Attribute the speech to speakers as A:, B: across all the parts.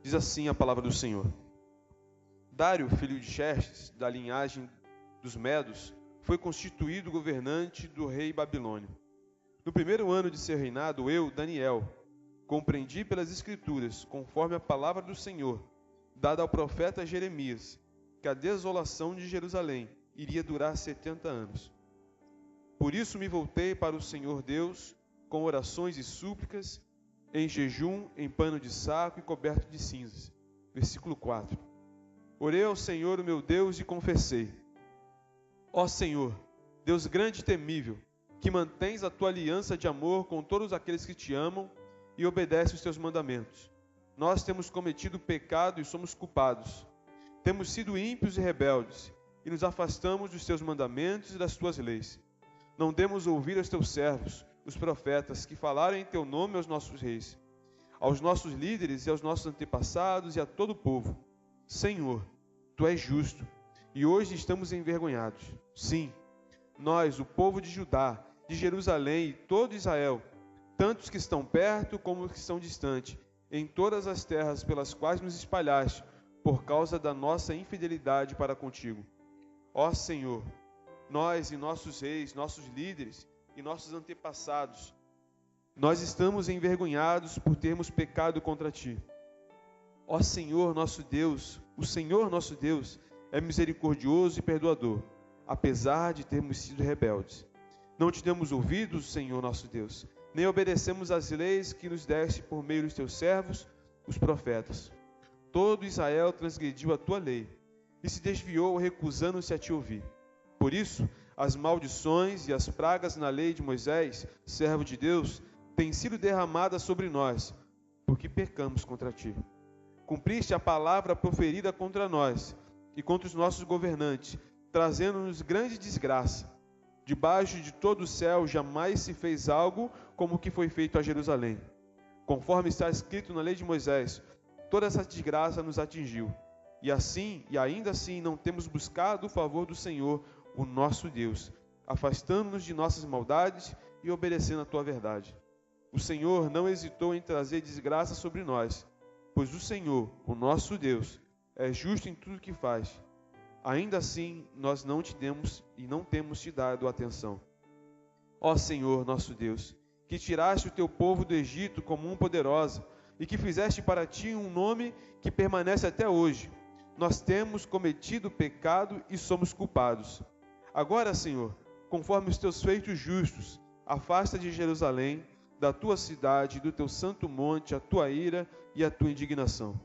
A: Diz assim a palavra do Senhor. Dário, filho de Xerxes, da linhagem dos Medos, foi constituído governante do rei Babilônio. No primeiro ano de seu reinado, eu, Daniel, compreendi pelas Escrituras, conforme a palavra do Senhor, dada ao profeta Jeremias, que a desolação de Jerusalém iria durar 70 anos. Por isso me voltei para o Senhor Deus, com orações e súplicas, em jejum, em pano de saco e coberto de cinzas. Versículo 4. Orei ao Senhor, o meu Deus, e confessei: Ó Senhor, Deus grande e temível, que mantens a tua aliança de amor com todos aqueles que te amam e obedecem os teus mandamentos. Nós temos cometido pecado e somos culpados. Temos sido ímpios e rebeldes, e nos afastamos dos teus mandamentos e das tuas leis. Não demos ouvir aos teus servos, os profetas, que falaram em teu nome aos nossos reis, aos nossos líderes e aos nossos antepassados e a todo o povo. Senhor, tu és justo, e hoje estamos envergonhados. Sim, nós, o povo de Judá, de Jerusalém e todo Israel, tantos que estão perto como os que estão distantes, em todas as terras pelas quais nos espalhaste, por causa da nossa infidelidade para contigo. Ó Senhor, nós e nossos reis, nossos líderes e nossos antepassados, nós estamos envergonhados por termos pecado contra ti. Ó Senhor nosso Deus, o Senhor nosso Deus é misericordioso e perdoador, apesar de termos sido rebeldes. Não te demos ouvidos, Senhor nosso Deus, nem obedecemos às leis que nos deste por meio dos teus servos, os profetas. Todo Israel transgrediu a tua lei e se desviou, recusando-se a te ouvir. Por isso, as maldições e as pragas na lei de Moisés, servo de Deus, têm sido derramadas sobre nós, porque pecamos contra ti. Cumpriste a palavra proferida contra nós e contra os nossos governantes, trazendo-nos grande desgraça. Debaixo de todo o céu jamais se fez algo como o que foi feito a Jerusalém. Conforme está escrito na lei de Moisés, toda essa desgraça nos atingiu. E assim, e ainda assim, não temos buscado o favor do Senhor, o nosso Deus, afastando-nos de nossas maldades e obedecendo a tua verdade. O Senhor não hesitou em trazer desgraça sobre nós, pois o Senhor, o nosso Deus, é justo em tudo que faz. Ainda assim, nós não te demos e não temos te dado atenção. Ó Senhor, nosso Deus, que tiraste o teu povo do Egito como mão poderosa e que fizeste para ti um nome que permanece até hoje, nós temos cometido pecado e somos culpados. Agora, Senhor, conforme os teus feitos justos, afasta de Jerusalém, da tua cidade e do teu santo monte a tua ira e a tua indignação.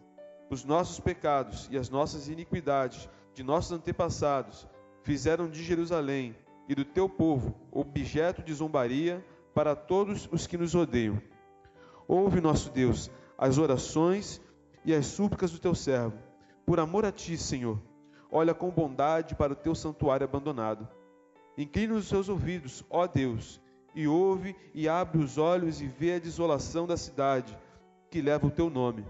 A: Os nossos pecados e as nossas iniquidades de nossos antepassados fizeram de Jerusalém e do teu povo objeto de zombaria para todos os que nos odeiam. Ouve, nosso Deus, as orações e as súplicas do teu servo. Por amor a ti, Senhor, olha com bondade para o teu santuário abandonado. Inclina os seus ouvidos, ó Deus, e ouve e abre os olhos e vê a desolação da cidade que leva o teu nome.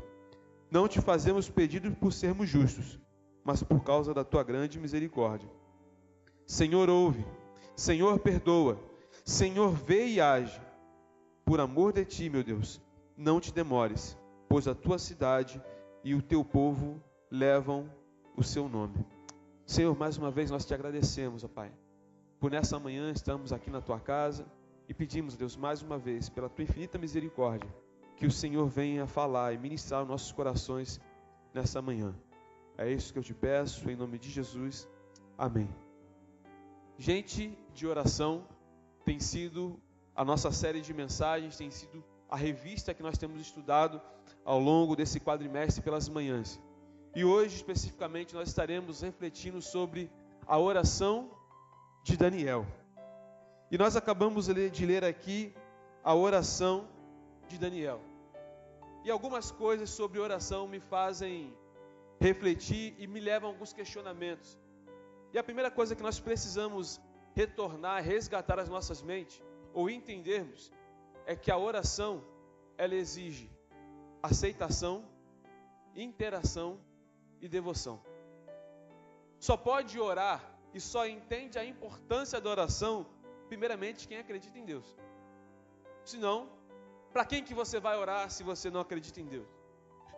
A: Não te fazemos pedido por sermos justos, mas por causa da tua grande misericórdia. Senhor, ouve. Senhor, perdoa. Senhor, vê e age. Por amor de ti, meu Deus, não te demores, pois a tua cidade e o teu povo levam o seu nome. Senhor, mais uma vez nós te agradecemos, ó Pai, por nessa manhã estamos aqui na tua casa e pedimos, Deus, mais uma vez, pela tua infinita misericórdia, que o Senhor venha falar e ministrar os nossos corações nessa manhã. É isso que eu te peço, em nome de Jesus. Amém. Gente de oração tem sido a nossa série de mensagens, tem sido a revista que nós temos estudado ao longo desse quadrimestre pelas manhãs. E hoje, especificamente, nós estaremos refletindo sobre a oração de Daniel. E nós acabamos de ler aqui a oração de Daniel. E algumas coisas sobre oração me fazem refletir e me levam a alguns questionamentos. E a primeira coisa que nós precisamos retornar, resgatar as nossas mentes, ou entendermos, é que a oração, ela exige aceitação, interação e devoção. Só pode orar e só entende a importância da oração, primeiramente, quem acredita em Deus. Senão, para quem que você vai orar se você não acredita em Deus?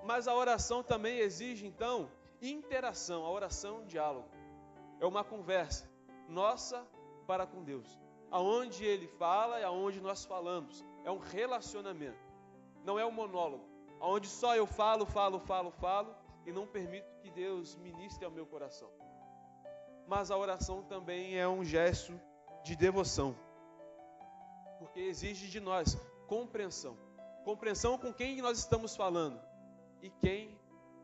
A: Mas a oração também exige, então, interação. A oração é um diálogo. É uma conversa nossa para com Deus. Aonde Ele fala e aonde nós falamos. É um relacionamento. Não é um monólogo. Onde só eu falo e não permito que Deus ministre ao meu coração. Mas a oração também é um gesto de devoção. Porque exige de nós compreensão. Compreensão com quem nós estamos falando e quem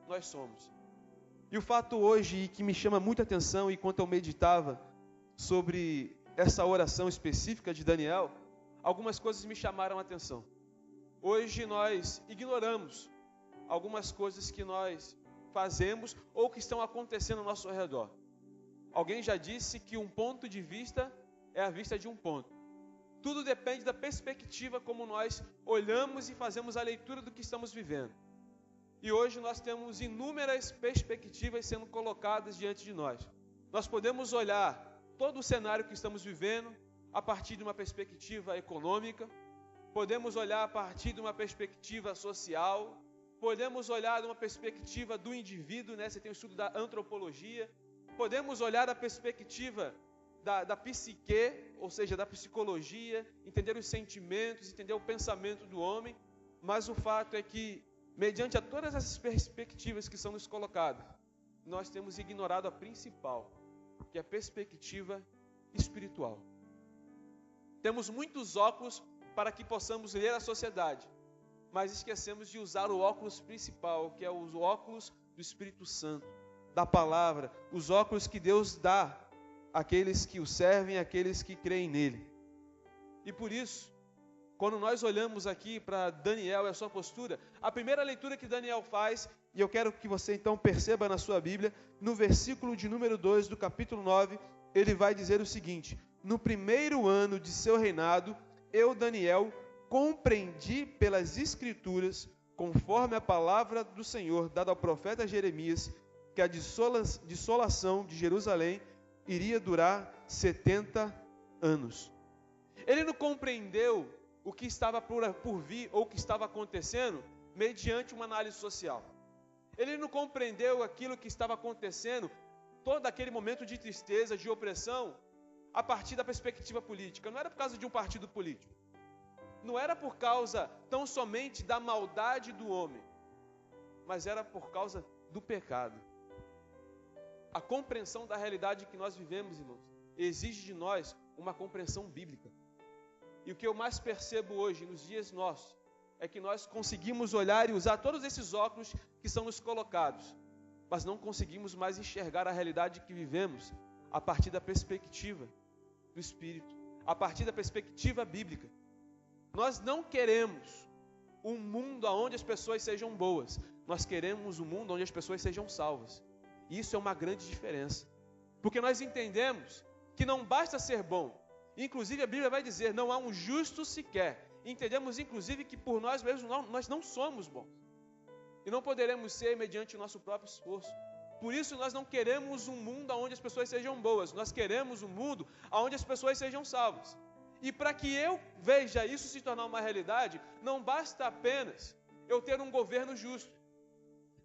A: nós somos. E o fato hoje que me chama muita atenção enquanto eu meditava sobre essa oração específica de Daniel, algumas coisas me chamaram a atenção. Hoje nós ignoramos algumas coisas que nós fazemos ou que estão acontecendo ao nosso redor. Alguém já disse que um ponto de vista é a vista de um ponto. Tudo depende da perspectiva como nós olhamos e fazemos a leitura do que estamos vivendo. E hoje nós temos inúmeras perspectivas sendo colocadas diante de nós. Nós podemos olhar todo o cenário que estamos vivendo a partir de uma perspectiva econômica, podemos olhar a partir de uma perspectiva social, podemos olhar de uma perspectiva do indivíduo, né? Você tem o estudo da antropologia, podemos olhar da perspectiva da psique, ou seja, da psicologia, entender os sentimentos, entender o pensamento do homem, mas o fato é que, mediante a todas essas perspectivas que são nos colocadas, nós temos ignorado a principal, que é a perspectiva espiritual. Temos muitos óculos para que possamos ler a sociedade, mas esquecemos de usar o óculos principal, que é os óculos do Espírito Santo, da palavra, os óculos que Deus dá àqueles que o servem, àqueles que creem nele. E por isso, quando nós olhamos aqui para Daniel e a sua postura, a primeira leitura que Daniel faz, e eu quero que você então perceba na sua Bíblia, no versículo de número 2 do capítulo 9, ele vai dizer o seguinte: no primeiro ano de seu reinado, eu, Daniel, compreendi pelas Escrituras, conforme a palavra do Senhor dada ao profeta Jeremias, que a dissolação de Jerusalém iria durar 70 anos. Ele não compreendeu o que estava por vir ou o que estava acontecendo mediante uma análise social. Ele não compreendeu aquilo que estava acontecendo, todo aquele momento de tristeza, de opressão, a partir da perspectiva política. Não era por causa de um partido político. Não era por causa tão somente da maldade do homem, mas era por causa do pecado. A compreensão da realidade que nós vivemos, irmãos, exige de nós uma compreensão bíblica. E o que eu mais percebo hoje, nos dias nossos, é que nós conseguimos olhar e usar todos esses óculos que são nos colocados, mas não conseguimos mais enxergar a realidade que vivemos a partir da perspectiva do Espírito, a partir da perspectiva bíblica. Nós não queremos um mundo onde as pessoas sejam boas, nós queremos um mundo onde as pessoas sejam salvas. E isso é uma grande diferença, porque nós entendemos que não basta ser bom. Inclusive a Bíblia vai dizer, não há um justo sequer. Entendemos inclusive que por nós mesmos nós não somos bons. E não poderemos ser mediante o nosso próprio esforço. Por isso nós não queremos um mundo onde as pessoas sejam boas. Nós queremos um mundo onde as pessoas sejam salvas. E para que eu veja isso se tornar uma realidade, não basta apenas eu ter um governo justo.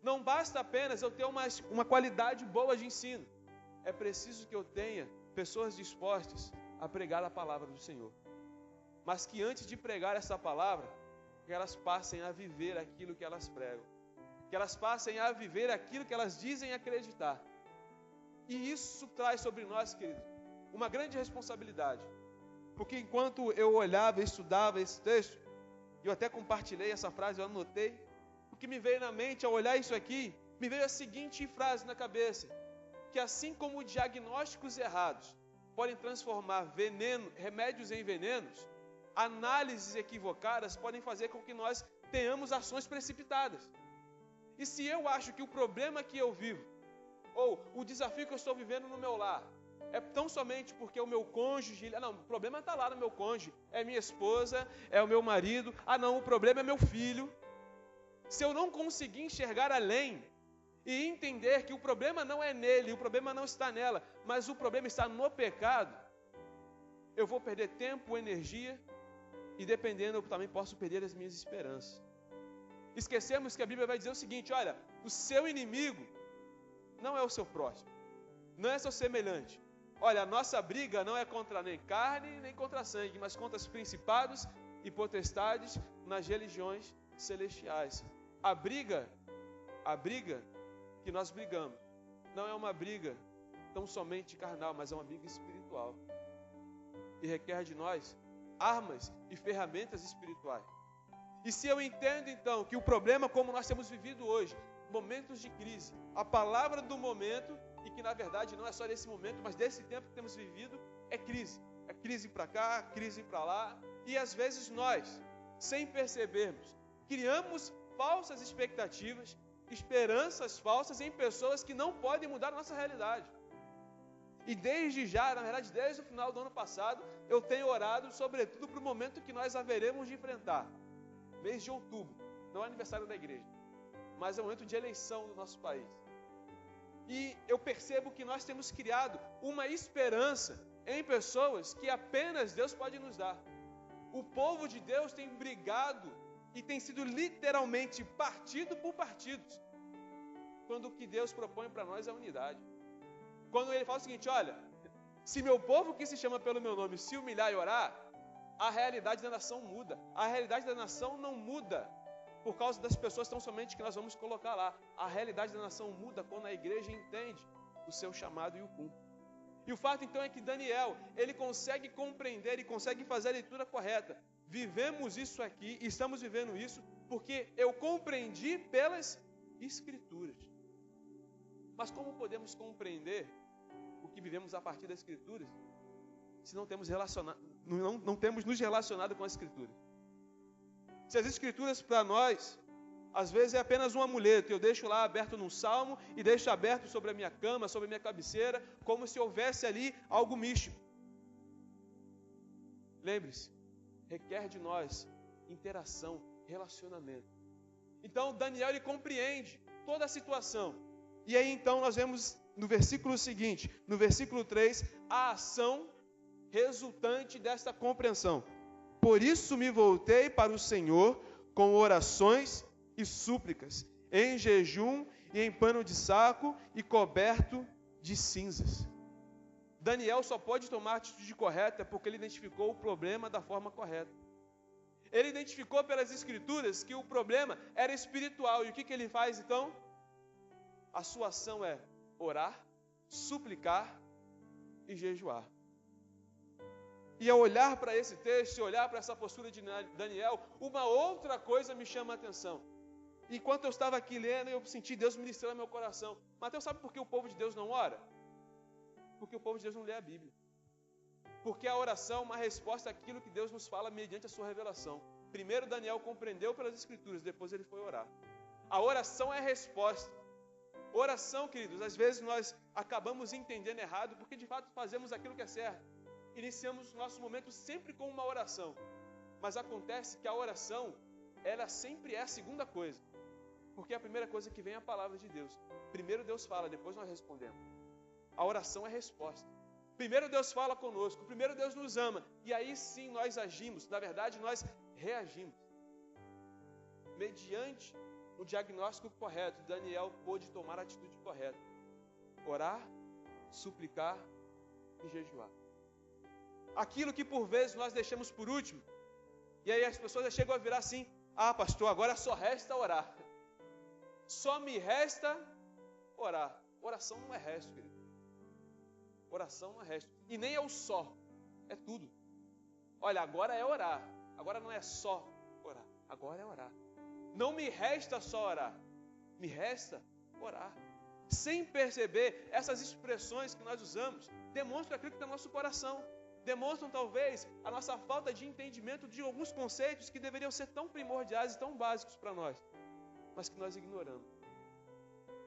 A: Não basta apenas eu ter uma qualidade boa de ensino. É preciso que eu tenha pessoas dispostas a pregar a palavra do Senhor. Mas que antes de pregar essa palavra, que elas passem a viver aquilo que elas pregam. Que elas passem a viver aquilo que elas dizem acreditar. E isso traz sobre nós, querido, uma grande responsabilidade. Porque enquanto eu olhava e estudava esse texto, eu até compartilhei essa frase, eu anotei, o que me veio na mente ao olhar isso aqui, me veio a seguinte frase na cabeça, que assim como diagnósticos errados podem transformar remédios em venenos, análises equivocadas podem fazer com que nós tenhamos ações precipitadas. E se eu acho que o problema que eu vivo, ou o desafio que eu estou vivendo no meu lar, é tão somente porque o meu cônjuge, não, o problema está lá no meu cônjuge, é minha esposa, é o meu marido, não, o problema é meu filho. Se eu não conseguir enxergar além e entender que o problema não é nele, o problema não está nela, mas o problema está no pecado, eu vou perder tempo, energia e dependendo eu também posso perder as minhas esperanças. esquecemos que a Bíblia vai dizer o seguinte: olha, o seu inimigo não é o seu próximo, não é seu semelhante. Olha, a nossa briga não é contra nem carne, nem contra sangue, mas contra os principados e potestades nas religiões celestiais. A briga que nós brigamos não é uma briga tão somente carnal, mas é uma briga espiritual. E requer de nós armas e ferramentas espirituais. E se eu entendo então que o problema, como nós temos vivido hoje, momentos de crise, a palavra do momento, e que na verdade não é só desse momento, mas desse tempo que temos vivido, é crise. É crise para cá, crise para lá. E às vezes nós, sem percebermos, criamos falsas expectativas, esperanças falsas em pessoas que não podem mudar a nossa realidade. E desde já, na verdade, desde o final do ano passado, eu tenho orado, sobretudo, para o momento que nós haveremos de enfrentar. Mês de outubro, não é aniversário da igreja, mas é o momento de eleição do nosso país. E eu percebo que nós temos criado uma esperança em pessoas que apenas Deus pode nos dar. O povo de Deus tem brigado e tem sido literalmente partido por partidos, quando o que Deus propõe para nós é a unidade. Quando ele fala o seguinte: olha, se meu povo que se chama pelo meu nome se humilhar e orar, a realidade da nação muda. A realidade da nação não muda por causa das pessoas tão somente que nós vamos colocar lá. A realidade da nação muda quando a igreja entende o seu chamado e o cumpre. E o fato então é que Daniel, ele consegue compreender e consegue fazer a leitura correta. Vivemos isso aqui, estamos vivendo isso, porque eu compreendi pelas Escrituras. Mas como podemos compreender o que vivemos a partir das Escrituras, se não temos nos relacionado com as Escrituras? Se as Escrituras para nós, às vezes é apenas um amuleto, eu deixo lá aberto num salmo e deixo aberto sobre a minha cama, sobre a minha cabeceira, como se houvesse ali algo místico. Lembre-se, requer de nós interação, relacionamento. Então Daniel, ele compreende toda a situação. E aí então nós vemos no versículo seguinte, no versículo 3, a ação resultante desta compreensão. Por isso me voltei para o Senhor com orações e súplicas, em jejum e em pano de saco e coberto de cinzas. Daniel só pode tomar a atitude correta porque ele identificou o problema da forma correta. Ele identificou pelas Escrituras que o problema era espiritual. E o que ele faz então? A sua ação é orar, suplicar e jejuar. E ao olhar para esse texto, e olhar para essa postura de Daniel, uma outra coisa me chama a atenção. Enquanto eu estava aqui lendo, eu senti Deus ministrando no meu coração. Mateus, sabe por que o povo de Deus não ora? Porque o povo de Deus não lê a Bíblia. Porque a oração é uma resposta àquilo que Deus nos fala mediante a sua revelação. Primeiro Daniel compreendeu pelas Escrituras, depois ele foi orar. A oração é a resposta. Oração, queridos, às vezes nós acabamos entendendo errado, porque de fato fazemos aquilo que é certo. Iniciamos o nosso momento sempre com uma oração. Mas acontece que a oração, ela sempre é a segunda coisa. Porque a primeira coisa que vem é a palavra de Deus. Primeiro Deus fala, depois nós respondemos. A oração é a resposta. Primeiro Deus fala conosco, primeiro Deus nos ama. E aí sim nós agimos, na verdade nós reagimos. Mediante o diagnóstico correto, Daniel pôde tomar a atitude correta. Orar, suplicar e jejuar. Aquilo que por vezes nós deixamos por último, e aí as pessoas já chegam a virar assim: ah, pastor, agora só resta orar. Só me resta orar. Oração não é resto, querido. Oração não é resto. E nem é o só, é tudo. Olha, agora é orar. Agora não é só orar, agora é orar. Não me resta só orar, me resta orar. Sem perceber, essas expressões que nós usamos demonstram aquilo que está no nosso coração. Demonstram talvez a nossa falta de entendimento de alguns conceitos que deveriam ser tão primordiais e tão básicos para nós, mas que nós ignoramos.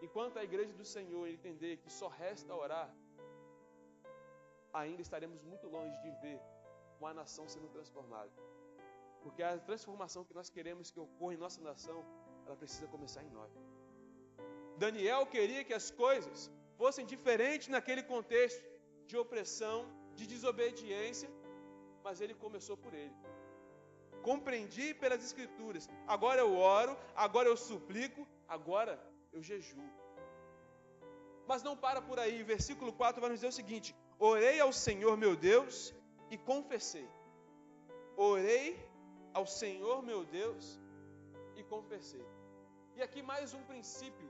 A: Enquanto a igreja do Senhor entender que só resta orar, ainda estaremos muito longe de ver uma nação sendo transformada. Porque a transformação que nós queremos que ocorra em nossa nação, ela precisa começar em nós. Daniel queria que as coisas fossem diferentes naquele contexto de opressão, de desobediência, mas ele começou por ele. compreendi pelas Escrituras. Agora eu oro, agora eu suplico, agora eu jejuo. Mas não para por aí. Versículo 4 vai nos dizer o seguinte: orei ao Senhor meu Deus e confessei. Orei ao Senhor meu Deus e confessei. E aqui mais um princípio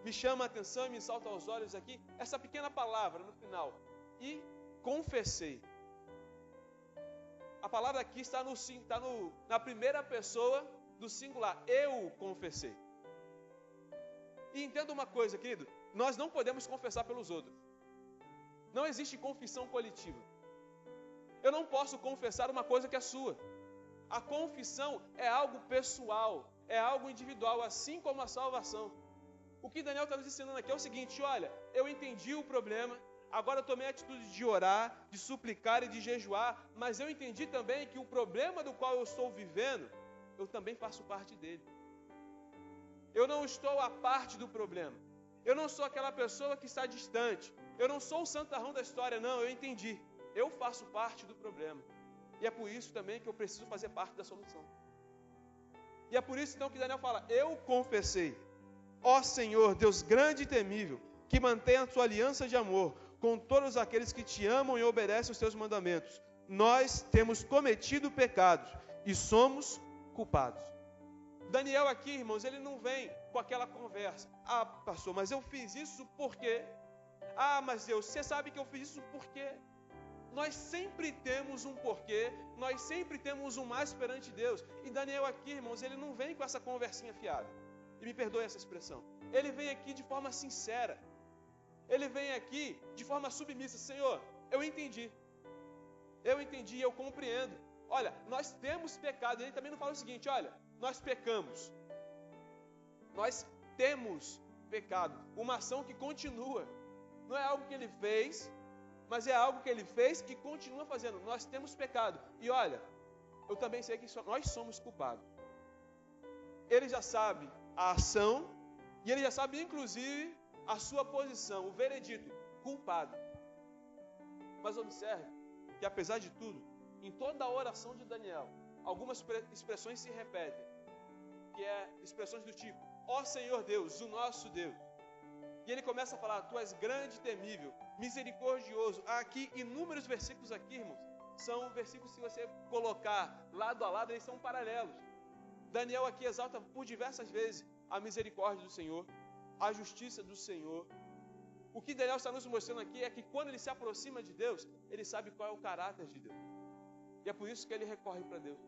A: me chama a atenção e me salta aos olhos aqui, essa pequena palavra no final. E confessei. A palavra aqui está na primeira pessoa do singular. Eu confessei. E entenda uma coisa, querido. Nós não podemos confessar pelos outros. Não existe confissão coletiva. Eu não posso confessar uma coisa que é sua. A confissão é algo pessoal, é algo individual, assim como a salvação. O que Daniel está nos ensinando aqui é o seguinte: olha, eu entendi o problema, agora eu tomei a atitude de orar, de suplicar e de jejuar, mas eu entendi também que o problema do qual eu estou vivendo, eu também faço parte dele. Eu não estou à parte do problema. Eu não sou aquela pessoa que está distante. Eu não sou o santarrão da história, não, eu entendi. Eu faço parte do problema. E é por isso também que eu preciso fazer parte da solução. E é por isso então que Daniel fala: eu confessei, ó Senhor, Deus grande e temível, que mantém a tua aliança de amor com todos aqueles que te amam e obedecem os teus mandamentos. Nós temos cometido pecados e somos culpados. Daniel aqui, irmãos, ele não vem com aquela conversa: ah, pastor, mas eu fiz isso por quê? Ah, mas Deus, você sabe que eu fiz isso por quê? Nós sempre temos um porquê, nós sempre temos um mais perante Deus. E Daniel aqui, irmãos, ele não vem com essa conversinha fiada. E me perdoe essa expressão. Ele vem aqui de forma sincera. Ele vem aqui de forma submissa. Senhor, eu entendi, eu compreendo. Olha, nós temos pecado. Ele também não fala o seguinte: olha, nós pecamos. Nós temos pecado. Uma ação que continua. Não é algo que ele fez, mas é algo que ele fez que continua fazendo. Nós temos pecado. E olha, eu também sei que nós somos culpados. Ele já sabe a ação e ele já sabe inclusive a sua posição, o veredito, culpado. Mas observe que apesar de tudo, em toda a oração de Daniel, algumas expressões se repetem, que é expressões do tipo: ó Senhor Deus, o nosso Deus. E ele começa a falar: tu és grande e temível, misericordioso. Há aqui inúmeros versículos aqui, irmãos. São versículos que se você colocar lado a lado, eles são paralelos. Daniel aqui exalta por diversas vezes a misericórdia do Senhor, a justiça do Senhor. O que Daniel está nos mostrando aqui é que quando ele se aproxima de Deus, ele sabe qual é o caráter de Deus. E é por isso que ele recorre para Deus.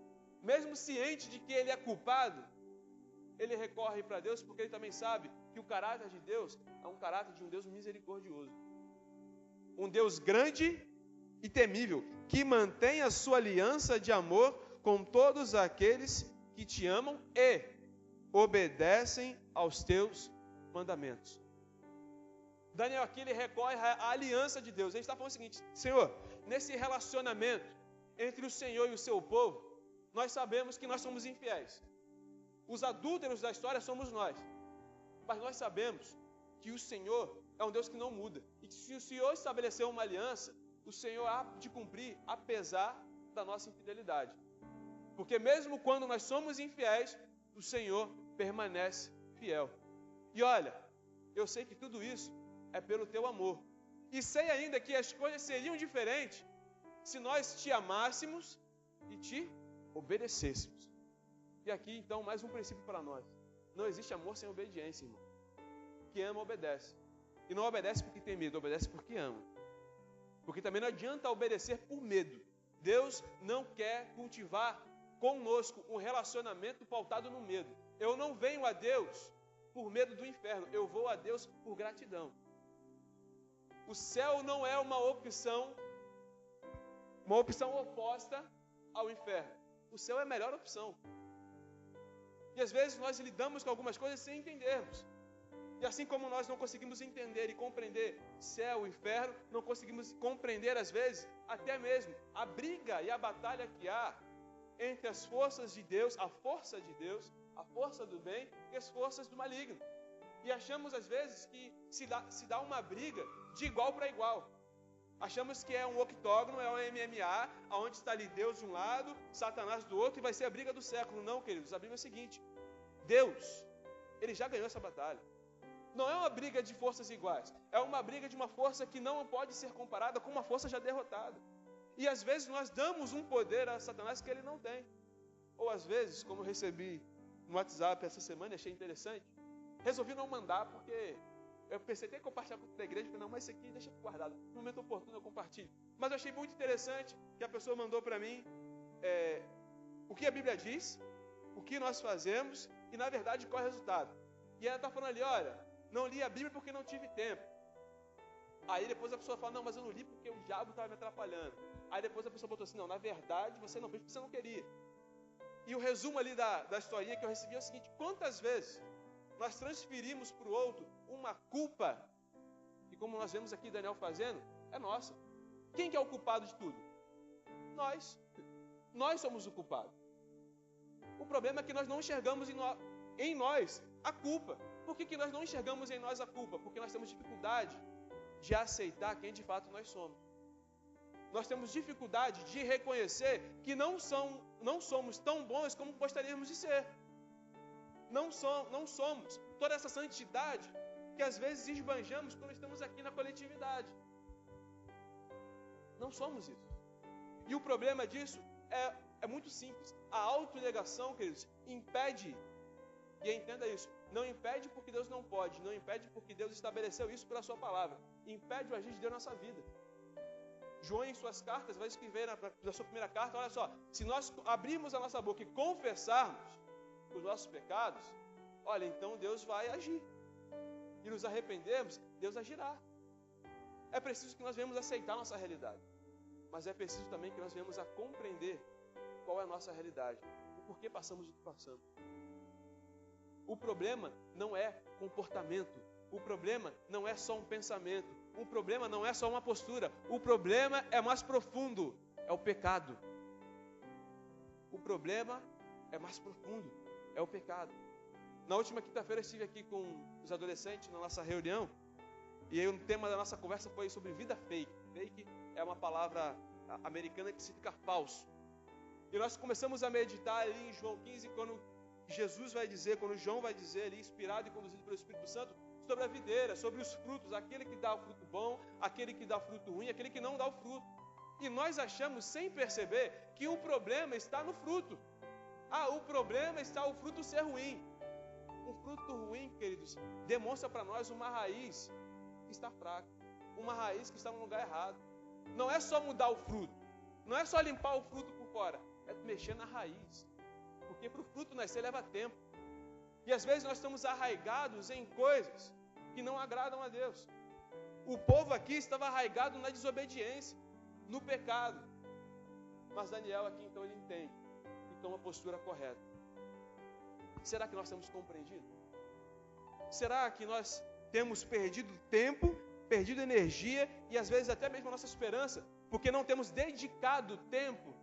A: Mesmo ciente de que ele é culpado, ele recorre para Deus porque ele também sabe que o caráter de Deus é um caráter de um Deus misericordioso. Um Deus grande e temível, que mantém a sua aliança de amor com todos aqueles que te amam e obedecem aos teus mandamentos. Daniel aqui ele recorre à aliança de Deus. Ele está falando o seguinte: Senhor, nesse relacionamento entre o Senhor e o seu povo, nós sabemos que nós somos infiéis. Os adúlteros da história somos nós. Mas nós sabemos que o Senhor é um Deus que não muda. E que se o Senhor estabeleceu uma aliança, o Senhor há de cumprir, apesar da nossa infidelidade. Porque mesmo quando nós somos infiéis, o Senhor permanece fiel. E olha, eu sei que tudo isso é pelo teu amor. E sei ainda que as coisas seriam diferentes se nós te amássemos e te obedecêssemos. E aqui, então, mais um princípio para nós. Não existe amor sem obediência, irmão. Que ama, obedece. E não obedece porque tem medo, obedece porque ama. Porque também não adianta obedecer por medo. Deus não quer cultivar conosco um relacionamento pautado no medo. Eu não venho a Deus por medo do inferno. Eu vou a Deus por gratidão. O céu não é uma opção oposta ao inferno. O céu é a melhor opção. E às vezes nós lidamos com algumas coisas sem entendermos. E assim como nós não conseguimos entender e compreender céu e inferno, não conseguimos compreender às vezes até mesmo a briga e a batalha que há entre as forças de Deus, a força de Deus, a força do bem e as forças do maligno. E achamos às vezes que se dá uma briga de igual para igual. Achamos que é um octógono, é um MMA, onde está ali Deus de um lado, Satanás do outro, e vai ser a briga do século. Não, queridos, a Bíblia é o seguinte: Deus, Ele já ganhou essa batalha. Não é uma briga de forças iguais, é uma briga de uma força que não pode ser comparada com uma força já derrotada. E às vezes nós damos um poder a Satanás que ele não tem. Ou às vezes, como eu recebi no WhatsApp essa semana, achei interessante, resolvi não mandar, porque eu pensei até em compartilhar com a igreja, falei, não, mas isso aqui deixa guardado, no momento oportuno eu compartilho. Mas eu achei muito interessante que a pessoa mandou para mim o que a Bíblia diz, o que nós fazemos e na verdade qual é o resultado. E ela está falando ali, olha, não li a Bíblia porque não tive tempo. Aí depois a pessoa fala, não, mas eu não li porque o diabo estava me atrapalhando. Aí depois a pessoa botou assim, não, na verdade você não fez porque você não queria. E o resumo ali da historinha que eu recebi é o seguinte: quantas vezes nós transferimos para o outro uma culpa, que como nós vemos aqui Daniel fazendo, é nossa. Quem que é o culpado de tudo? Nós. Nós somos o culpado. O problema é que nós não enxergamos em nós a culpa. Por que nós não enxergamos em nós a culpa? Porque nós temos dificuldade de aceitar quem de fato nós somos. Nós temos dificuldade de reconhecer que não somos tão bons como gostaríamos de ser. Não somos toda essa santidade que às vezes esbanjamos quando estamos aqui na coletividade. Não somos isso. E o problema disso é muito simples. A autonegação, queridos, impede, e entenda isso, não impede porque Deus não pode, não impede porque Deus estabeleceu isso pela sua palavra. Impede o agir de Deus na nossa vida. João, em suas cartas, vai escrever na sua primeira carta, olha só, se nós abrirmos a nossa boca e confessarmos os nossos pecados, olha, então Deus vai agir. E nos arrependermos, Deus agirá. É preciso que nós venhamos aceitar a nossa realidade. Mas é preciso também que nós venhamos a compreender qual é a nossa realidade. O porquê passamos o que passamos. O problema não é comportamento. O problema não é só um pensamento. O problema não é só uma postura. O problema é mais profundo. É o pecado. O problema é mais profundo. É o pecado. Na última quinta-feira eu estive aqui com os adolescentes na nossa reunião. E aí o tema da nossa conversa foi sobre vida fake. Fake é uma palavra americana que significa falso. E nós começamos a meditar ali em João 15, quando Jesus vai dizer, quando João vai dizer ali, inspirado e conduzido pelo Espírito Santo, sobre a videira, sobre os frutos, aquele que dá o fruto bom, aquele que dá o fruto ruim, aquele que não dá o fruto. E nós achamos, sem perceber, que o problema está no fruto. O problema está o fruto ser ruim. O fruto ruim, queridos, demonstra para nós uma raiz que está fraca, uma raiz que está no lugar errado. Não é só mudar o fruto, não é só limpar o fruto por fora, é mexer na raiz. Porque para o fruto nascer leva tempo. E às vezes nós estamos arraigados em coisas que não agradam a Deus. O povo aqui estava arraigado na desobediência, no pecado. Mas Daniel aqui então ele entende e toma a postura correta. Será que nós temos compreendido? Será que nós temos perdido tempo, perdido energia e às vezes até mesmo a nossa esperança, porque não temos dedicado tempo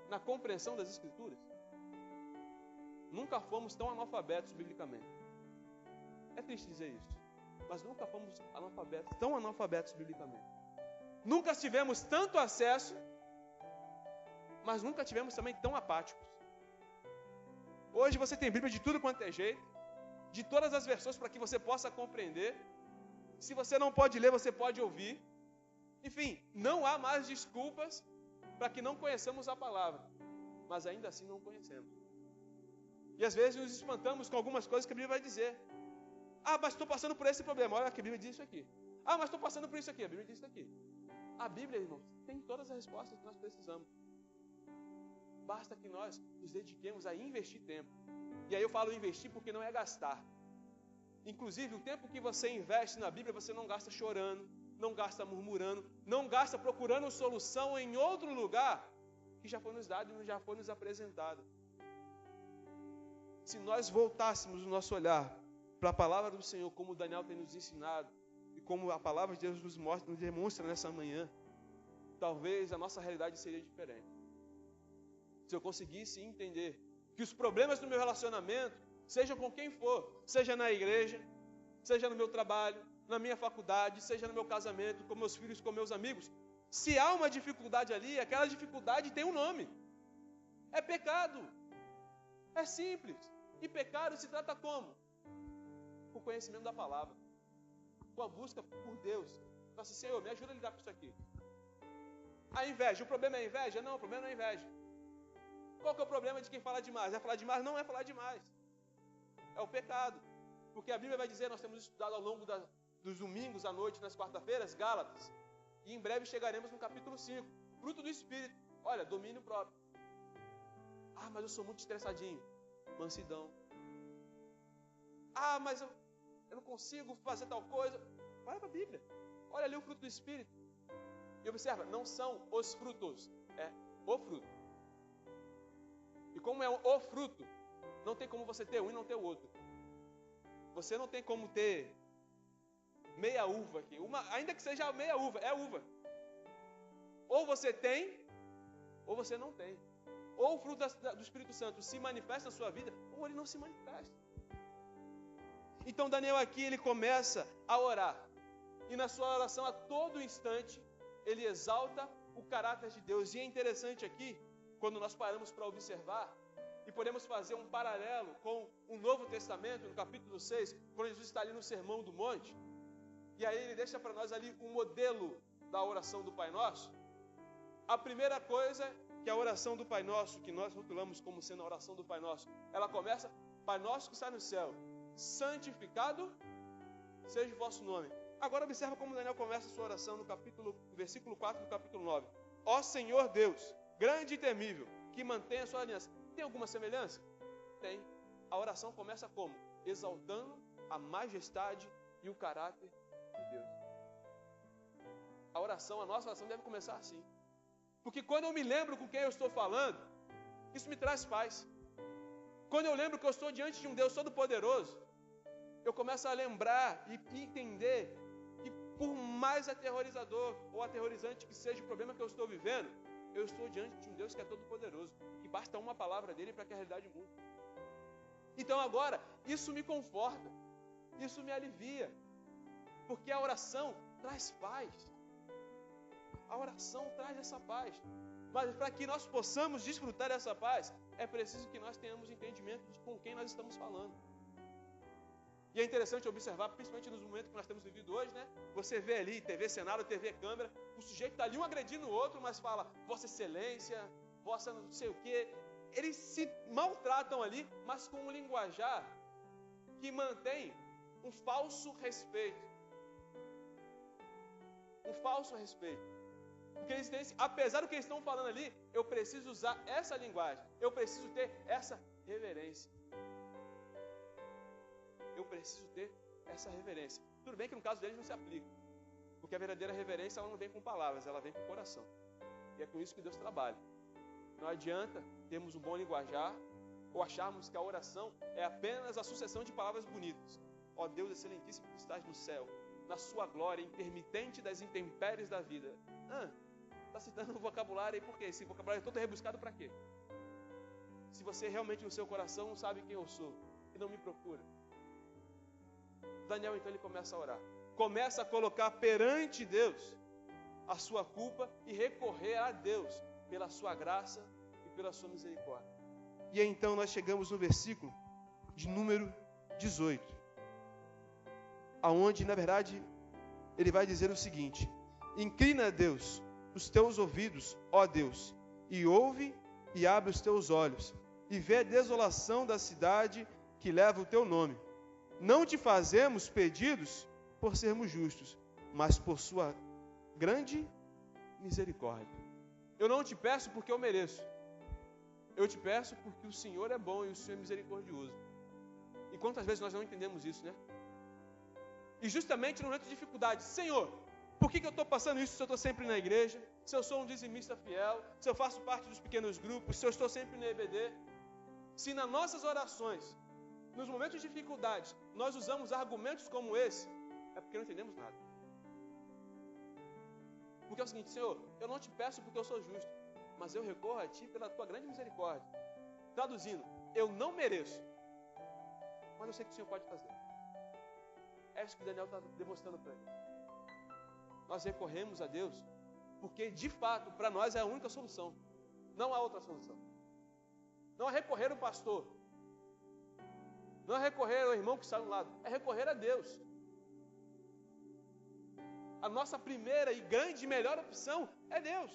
A: na compreensão das Escrituras? Nunca fomos tão analfabetos biblicamente. É triste dizer isso, mas nunca fomos tão analfabetos biblicamente. Nunca tivemos tanto acesso, mas nunca tivemos também tão apáticos. Hoje você tem Bíblia de tudo quanto é jeito, de todas as versões para que você possa compreender. Se você não pode ler, você pode ouvir. Enfim, não há mais desculpas para que não conheçamos a palavra, mas ainda assim não conhecemos. E às vezes nos espantamos com algumas coisas que a Bíblia vai dizer. Mas estou passando por esse problema. Olha que a Bíblia diz isso aqui. Mas estou passando por isso aqui. A Bíblia diz isso aqui. A Bíblia, irmãos, tem todas as respostas que nós precisamos. Basta que nós nos dediquemos a investir tempo. E aí eu falo investir porque não é gastar. Inclusive, o tempo que você investe na Bíblia, você não gasta chorando, não gasta murmurando, não gasta procurando solução em outro lugar que já foi nos dado e já foi nos apresentado. Se nós voltássemos o nosso olhar para a palavra do Senhor, como o Daniel tem nos ensinado, e como a palavra de Deus nos demonstra nessa manhã, talvez a nossa realidade seria diferente. Se eu conseguisse entender que os problemas do meu relacionamento, seja com quem for, seja na igreja, seja no meu trabalho, na minha faculdade, seja no meu casamento, com meus filhos, com meus amigos. Se há uma dificuldade ali, aquela dificuldade tem um nome. É pecado. É simples. E pecado se trata como? Com o conhecimento da palavra. Com a busca por Deus. Então assim, Senhor, me ajuda a lidar com isso aqui. A inveja. O problema é a inveja? Não, o problema não é a inveja. Qual que é o problema de quem fala demais? É falar demais? Não é falar demais. É o pecado. Porque a Bíblia vai dizer, nós temos estudado ao longo dos domingos à noite, nas quarta-feiras, Gálatas. E em breve chegaremos no capítulo 5. Fruto do Espírito. Olha, domínio próprio. Ah, mas eu sou muito estressadinho. Mansidão. Ah, mas eu não consigo fazer tal coisa. Vai para a Bíblia. Olha ali o fruto do Espírito. E observa, não são os frutos. É o fruto. E como é o fruto, não tem como você ter um e não ter o outro. Você não tem como ter meia uva aqui. Ainda que seja meia uva, é uva. Ou você tem, ou você não tem. Ou o fruto do Espírito Santo se manifesta na sua vida, ou ele não se manifesta. Então Daniel aqui, ele começa a orar. E na sua oração, a todo instante, ele exalta o caráter de Deus. E é interessante aqui, quando nós paramos para observar, e podemos fazer um paralelo com o Novo Testamento, no capítulo 6, quando Jesus está ali no Sermão do Monte. E aí ele deixa para nós ali um modelo da oração do Pai Nosso. A primeira coisa que a oração do Pai Nosso, que nós rotulamos como sendo a oração do Pai Nosso, ela começa, Pai Nosso que está no céu, santificado seja o vosso nome. Agora observa como Daniel começa a sua oração no versículo 4 do capítulo 9. Ó Senhor Deus, grande e temível, que mantém a sua aliança. Tem alguma semelhança? Tem. A oração começa como? Exaltando a majestade e o caráter de Deus. A nossa oração deve começar assim. Porque quando eu me lembro com quem eu estou falando, isso me traz paz. Quando eu lembro que eu estou diante de um Deus Todo-Poderoso, eu começo a lembrar e entender que por mais aterrorizador ou aterrorizante que seja o problema que eu estou vivendo, eu estou diante de um Deus que é Todo-Poderoso. Que basta uma palavra dele para que a realidade mude. Então agora, isso me conforta. Isso me alivia. Porque a oração traz paz. A oração traz essa paz. Mas para que nós possamos desfrutar dessa paz, é preciso que nós tenhamos entendimento de com quem nós estamos falando. E é interessante observar, principalmente nos momentos que nós temos vivido hoje, né? Você vê ali, TV Senado, TV Câmara, o sujeito está ali um agredindo o outro, mas fala, Vossa Excelência, Vossa não sei o quê. Eles se maltratam ali, mas com um linguajar que mantém um falso respeito. Um falso respeito. Porque eles têm, apesar do que eles estão falando ali, eu preciso usar essa linguagem. Eu preciso ter essa reverência. Eu preciso ter essa reverência. Tudo bem que no caso deles não se aplica. Porque a verdadeira reverência ela não vem com palavras, ela vem com o coração. E é com isso que Deus trabalha. Não adianta termos um bom linguajar ou acharmos que a oração é apenas a sucessão de palavras bonitas. Ó Deus excelentíssimo que estás no céu, na sua glória intermitente das intempéries da vida. Está citando um vocabulário aí por quê? Esse vocabulário é todo rebuscado para quê? Se você realmente no seu coração não sabe quem eu sou e não me procura. Daniel então ele começa a orar. Começa a colocar perante Deus a sua culpa e recorrer a Deus pela sua graça e pela sua misericórdia. E aí, então nós chegamos no versículo de número 18, aonde na verdade ele vai dizer o seguinte: inclina a Deus os teus ouvidos, ó Deus, e ouve e abre os teus olhos, e vê a desolação da cidade que leva o teu nome. Não te fazemos pedidos por sermos justos, mas por sua grande misericórdia. Eu não te peço porque eu mereço. Eu te peço porque o Senhor é bom e o Senhor é misericordioso. E quantas vezes nós não entendemos isso, né? E justamente no momento de dificuldade, Senhor, por que eu estou passando isso se eu estou sempre na igreja? Se eu sou um dizimista fiel? Se eu faço parte dos pequenos grupos? Se eu estou sempre no EBD? Se nas nossas orações, nos momentos de dificuldade, nós usamos argumentos como esse, é porque não entendemos nada. Porque é o seguinte, Senhor, eu não te peço porque eu sou justo, mas eu recorro a Ti pela Tua grande misericórdia. Traduzindo, eu não mereço, mas eu sei que o Senhor pode fazer. É isso que Daniel está demonstrando para ele. Nós recorremos a Deus porque, de fato, para nós é a única solução. Não há outra solução. Não é recorrer ao pastor. Não é recorrer ao irmão que está do lado. É recorrer a Deus. A nossa primeira e grande e melhor opção é Deus.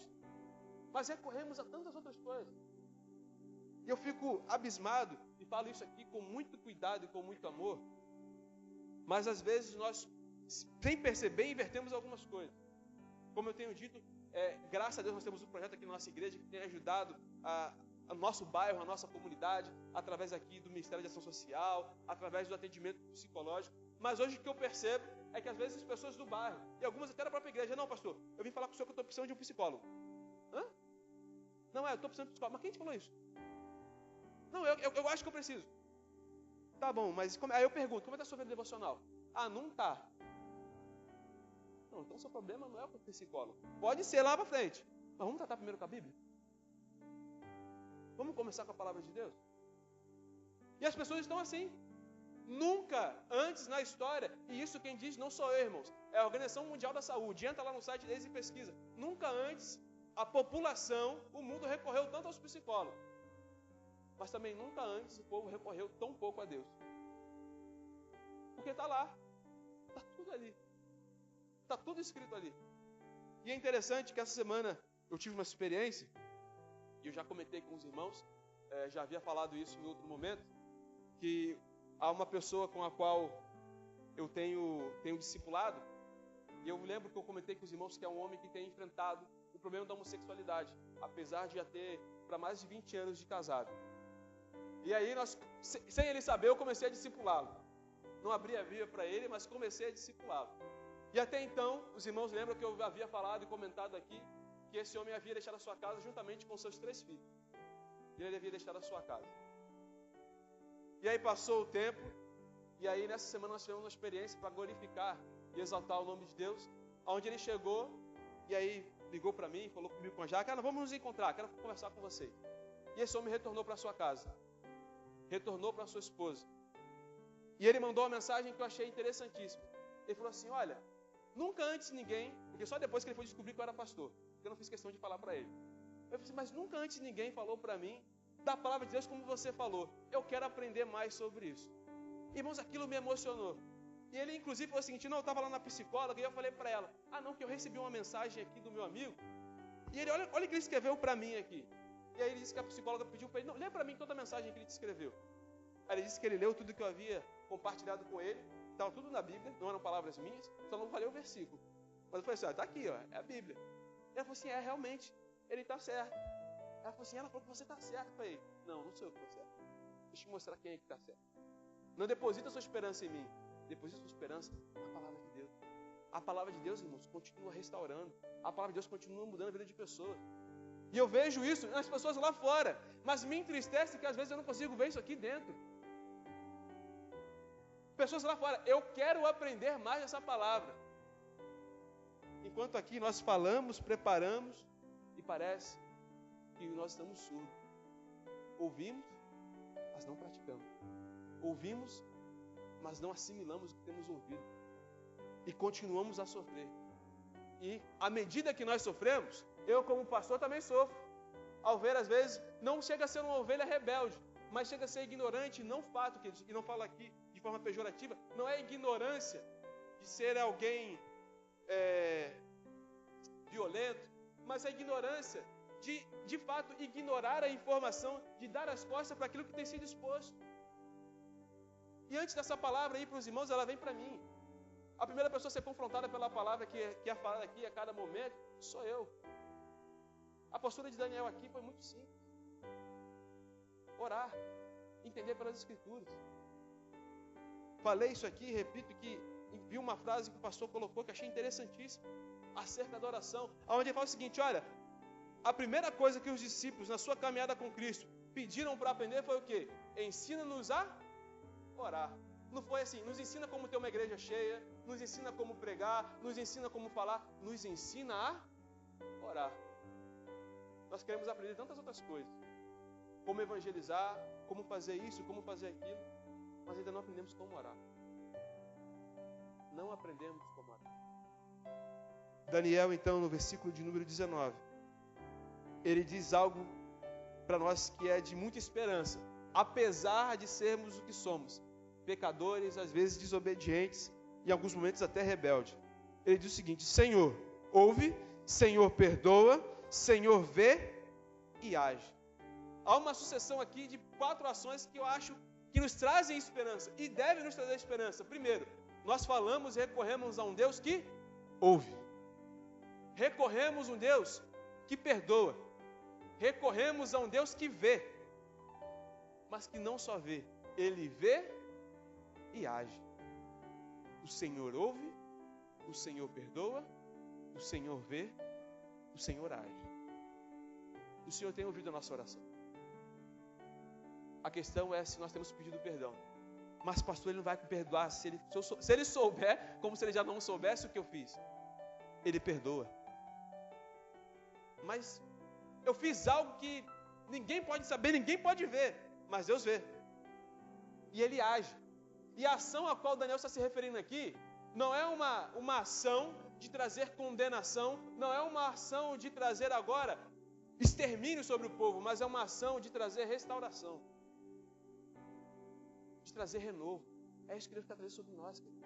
A: Mas recorremos a tantas outras coisas. E eu fico abismado, e falo isso aqui com muito cuidado e com muito amor, mas às vezes nós, sem perceber, invertemos algumas coisas. Como eu tenho dito, graças a Deus nós temos um projeto aqui na nossa igreja que tem ajudado o nosso bairro, a nossa comunidade, através aqui do Ministério de Ação Social, através do atendimento psicológico. Mas hoje o que eu percebo é que às vezes as pessoas do bairro, e algumas até da própria igreja, não, pastor, eu vim falar com o senhor que eu estou precisando de um psicólogo. Hã? Não, eu estou precisando de um psicólogo. Mas quem te falou isso? Não, eu acho que eu preciso. Tá bom, mas aí eu pergunto, como é que está a sua vida devocional? Ah, não está. Não, então seu problema não é com o psicólogo. Pode ser lá para frente. Mas vamos tratar primeiro com a Bíblia? Vamos começar com a palavra de Deus? E as pessoas estão assim. Nunca antes na história, e isso quem diz não sou eu, irmãos, é a Organização Mundial da Saúde. Entra lá no site deles e pesquisa. Nunca antes a população, o mundo recorreu tanto aos psicólogos. Mas também nunca antes o povo recorreu tão pouco a Deus. Porque está lá. Está tudo ali. Está tudo escrito ali. E é interessante que essa semana eu tive uma experiência, e eu já comentei com os irmãos, já havia falado isso em outro momento, que há uma pessoa com a qual eu tenho discipulado, e eu lembro que eu comentei com os irmãos que é um homem que tem enfrentado o problema da homossexualidade, apesar de já ter para mais de 20 anos de casado. E aí, sem ele saber, eu comecei a discipulá-lo. Não abri a Bíblia para ele, mas comecei a discipulá-lo. E até então, os irmãos lembram que eu havia falado e comentado aqui que esse homem havia deixado a sua casa juntamente com seus 3 filhos. E ele havia deixado a sua casa. E aí passou o tempo, e aí nessa semana nós tivemos uma experiência para glorificar e exaltar o nome de Deus, onde ele chegou, e aí ligou para mim, falou comigo com a Jaque, vamos nos encontrar, quero conversar com vocês. E esse homem retornou para sua casa. Retornou para sua esposa. E ele mandou uma mensagem que eu achei interessantíssima. Ele falou assim, olha, nunca antes ninguém, porque só depois que ele foi descobrir que eu era pastor, porque eu não fiz questão de falar para ele. Eu falei assim, mas nunca antes ninguém falou para mim da palavra de Deus como você falou. Eu quero aprender mais sobre isso. Irmãos, aquilo me emocionou. E ele inclusive falou o seguinte, não, eu estava lá na psicóloga e eu falei para ela, não, que eu recebi uma mensagem aqui do meu amigo. E ele, olha o que ele escreveu para mim aqui. E aí ele disse que a psicóloga pediu para ele, não, lê para mim toda a mensagem que ele te escreveu. Aí ele disse que ele leu tudo que eu havia compartilhado com ele, estava tudo na Bíblia, não eram palavras minhas, só não falei o versículo. Mas eu falei assim, está aqui, é a Bíblia. Ela falou assim, realmente, ele está certo. Ela falou assim, ela falou que você está certo. Eu falei, não sou eu que estou certo. Deixa eu te mostrar quem é que está certo. Não deposita sua esperança em mim, deposita sua esperança na palavra de Deus. A palavra de Deus, irmãos, continua restaurando. A palavra de Deus continua mudando a vida de pessoas. E eu vejo isso nas pessoas lá fora, mas me entristece que às vezes eu não consigo ver isso aqui dentro. Pessoas lá fora, eu quero aprender mais essa palavra. Enquanto aqui nós falamos, preparamos, e parece que nós estamos surdos. Ouvimos, mas não praticamos. Ouvimos, mas não assimilamos o que temos ouvido. E continuamos a sofrer. E à medida que nós sofremos, eu como pastor também sofro. Ao ver, às vezes, não chega a ser uma ovelha rebelde, mas chega a ser ignorante, não fato, que não fala aqui de forma pejorativa, não é ignorância de ser alguém violento, mas é ignorância de fato, ignorar a informação, de dar as costas para aquilo que tem sido exposto. E antes dessa palavra aí para os irmãos, ela vem para mim. A primeira pessoa a ser confrontada pela palavra que é falada aqui a cada momento, sou eu. A postura de Daniel aqui foi muito simples. Orar, entender pelas Escrituras. Falei isso aqui, repito que vi uma frase que o pastor colocou que achei interessantíssima, acerca da oração, onde ele fala o seguinte, olha, a primeira coisa que os discípulos na sua caminhada com Cristo pediram para aprender foi o quê? Ensina-nos a orar. Não foi assim, nos ensina como ter uma igreja cheia, nos ensina como pregar, nos ensina como falar, nos ensina a orar. Nós queremos aprender tantas outras coisas, como evangelizar, como fazer isso, como fazer aquilo, mas ainda não aprendemos como orar. aprendemos como orar. Daniel, então, no versículo de número 19, ele diz algo para nós que é de muita esperança, apesar de sermos o que somos, pecadores, às vezes desobedientes, em alguns momentos até rebeldes. Ele diz o seguinte: Senhor, ouve, Senhor, perdoa, Senhor, vê e age. Há uma sucessão aqui de 4 ações que eu acho que nos trazem esperança e devem nos trazer esperança. Primeiro, nós falamos e recorremos a um Deus que ouve. Recorremos a um Deus que perdoa. Recorremos a um Deus que vê. Mas que não só vê, Ele vê e age. O Senhor ouve, o Senhor perdoa, o Senhor vê, o Senhor age. O Senhor tem ouvido a nossa oração. A questão é se nós temos pedido perdão. Mas pastor, Ele não vai me perdoar se ele souber, como se Ele já não soubesse o que eu fiz. Ele perdoa. Mas eu fiz algo que ninguém pode saber, ninguém pode ver, mas Deus vê. E Ele age. E a ação a qual Daniel está se referindo aqui não é uma ação de trazer condenação, não é uma ação de trazer agora extermínio sobre o povo, mas é uma ação de trazer restauração, de trazer renovo. É isso que Deus está trazendo sobre nós, querido.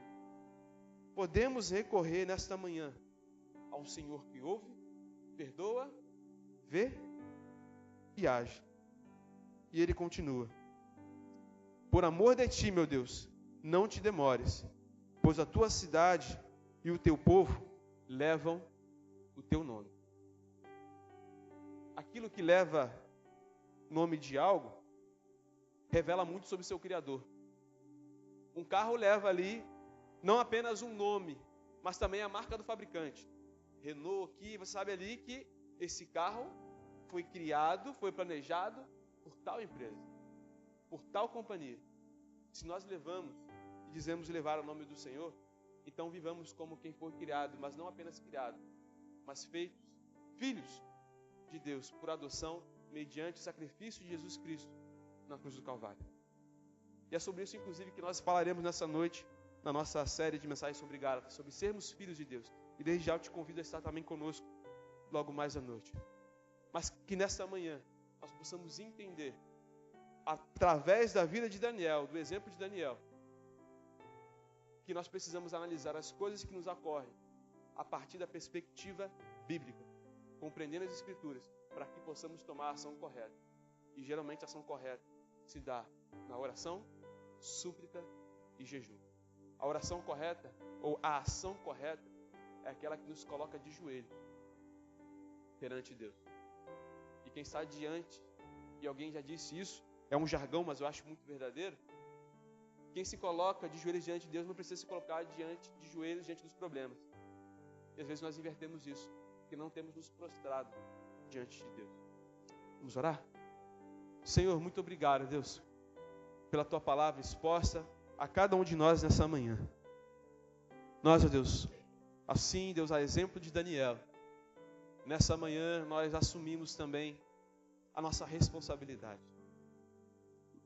A: Podemos recorrer nesta manhã ao Senhor que ouve, perdoa, vê e age. E Ele continua: por amor de Ti, meu Deus, não te demores, pois a Tua cidade e o Teu povo levam o Teu nome. Aquilo que leva nome de algo revela muito sobre seu Criador. Um carro leva ali não apenas um nome, mas também a marca do fabricante. Renault aqui, você sabe ali que esse carro foi criado, foi planejado por tal empresa, por tal companhia. Se nós levamos e dizemos levar o nome do Senhor, então vivamos como quem foi criado, mas não apenas criado, mas feitos filhos de Deus por adoção, mediante o sacrifício de Jesus Cristo na cruz do Calvário. E é sobre isso, inclusive, que nós falaremos nessa noite, na nossa série de mensagens sobre Gálatas, sobre sermos filhos de Deus. E desde já eu te convido a estar também conosco, logo mais à noite. Mas que nesta manhã nós possamos entender, através da vida de Daniel, do exemplo de Daniel, que nós precisamos analisar as coisas que nos ocorrem a partir da perspectiva bíblica, compreendendo as Escrituras, para que possamos tomar a ação correta. E geralmente a ação correta se dá na oração, súplica e jejum. A oração correta, ou a ação correta, é aquela que nos coloca de joelhos perante Deus. E quem está diante, e alguém já disse isso, é um jargão, mas eu acho muito verdadeiro. Quem se coloca de joelhos diante de Deus não precisa se colocar de joelhos diante dos problemas. E às vezes nós invertemos isso, porque não temos nos prostrado diante de Deus. Vamos orar? Senhor, muito obrigado, Deus, pela Tua palavra exposta a cada um de nós nessa manhã. Nós, ó Deus, assim, Deus, a exemplo de Daniel, nessa manhã nós assumimos também a nossa responsabilidade.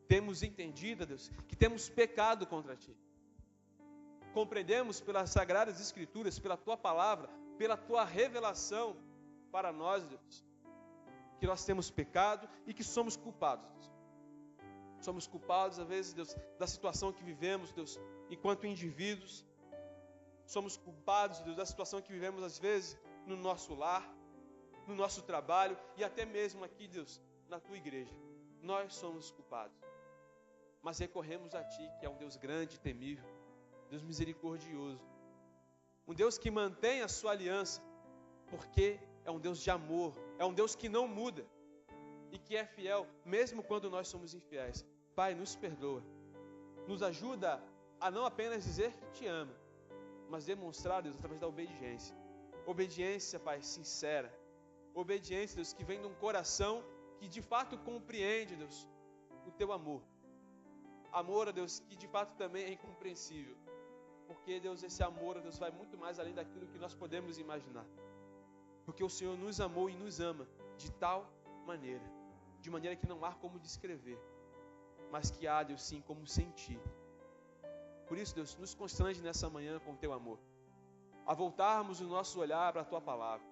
A: Temos entendido, Deus, que temos pecado contra Ti. Compreendemos pelas Sagradas Escrituras, pela Tua palavra, pela Tua revelação para nós, Deus, que nós temos pecado e que somos culpados, Deus. Somos culpados, às vezes, Deus, da situação que vivemos, Deus, enquanto indivíduos. Somos culpados, Deus, da situação que vivemos, às vezes, no nosso lar, no nosso trabalho e até mesmo aqui, Deus, na Tua igreja. Nós somos culpados. Mas recorremos a Ti, que é um Deus grande e temível, Deus misericordioso. Um Deus que mantém a Sua aliança, porque é um Deus de amor, é um Deus que não muda e que é fiel, mesmo quando nós somos infiéis. Pai, nos perdoa, nos ajuda a não apenas dizer que Te ama, mas demonstrar, Deus, através da obediência. Obediência, Pai, sincera. Obediência, Deus, que vem de um coração que de fato compreende, Deus, o Teu amor. Amor, Deus, que de fato também é incompreensível. Porque, Deus, esse amor, Deus, vai muito mais além daquilo que nós podemos imaginar. Porque o Senhor nos amou e nos ama de tal maneira, de maneira que não há como descrever, mas que há, Deus, sim, como sentir. Por isso, Deus, nos constrange nessa manhã com o Teu amor, a voltarmos o nosso olhar para a Tua palavra,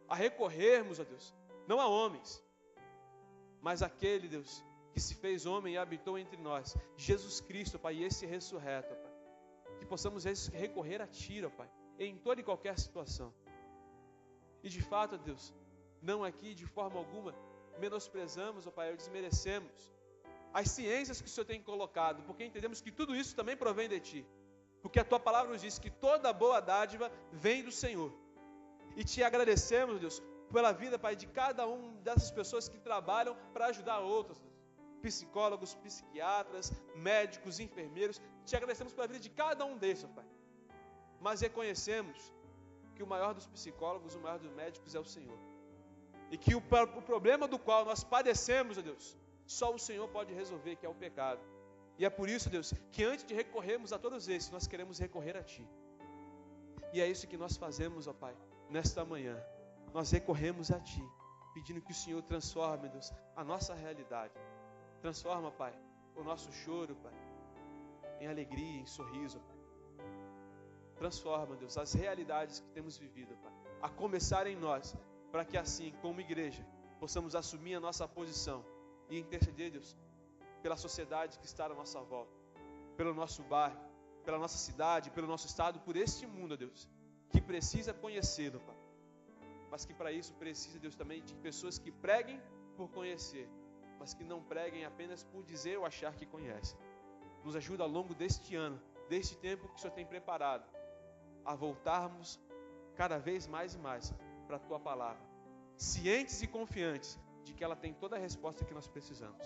A: a recorrermos, ó Deus, não a homens, mas aquele, Deus, que se fez homem e habitou entre nós, Jesus Cristo, Pai, e esse ressurreto, Pai. Que possamos recorrer a Ti, ó Pai, em toda e qualquer situação. E de fato, ó Deus, não aqui de forma alguma menosprezamos, ó Pai, ou desmerecemos as ciências que o Senhor tem colocado, porque entendemos que tudo isso também provém de Ti. Porque a Tua palavra nos diz que toda boa dádiva vem do Senhor. E Te agradecemos, Deus, pela vida, Pai, de cada um dessas pessoas que trabalham para ajudar outros, Deus. Psicólogos, psiquiatras, médicos, enfermeiros. Te agradecemos pela vida de cada um desses, ó Pai. Mas reconhecemos que o maior dos psicólogos, o maior dos médicos é o Senhor. E que o problema do qual nós padecemos, ó Deus, só o Senhor pode resolver, que é o pecado. E é por isso, Deus, que antes de recorrermos a todos esses, nós queremos recorrer a Ti. E é isso que nós fazemos, ó Pai, nesta manhã. Nós recorremos a Ti, pedindo que o Senhor transforme, Deus, a nossa realidade. Transforma, Pai, o nosso choro, Pai, em alegria, em sorriso, Pai. Transforma, Deus, as realidades que temos vivido, Pai, a começar em nós, para que assim, como igreja, possamos assumir a nossa posição e interceder, Deus, pela sociedade que está à nossa volta, pelo nosso bairro, pela nossa cidade, pelo nosso estado, por este mundo, Deus, que precisa conhecê-lo, Pai. Mas que para isso precisa, Deus, também de pessoas que preguem por conhecer, mas que não preguem apenas por dizer ou achar que conhecem. Nos ajuda ao longo deste ano, deste tempo que o Senhor tem preparado, a voltarmos cada vez mais e mais para a Tua palavra, cientes e confiantes de que ela tem toda a resposta que nós precisamos.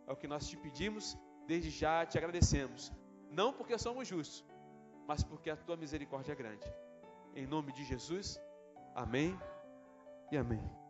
A: É o que nós Te pedimos, desde já Te agradecemos, não porque somos justos, mas porque a Tua misericórdia é grande. Em nome de Jesus, amém e amém.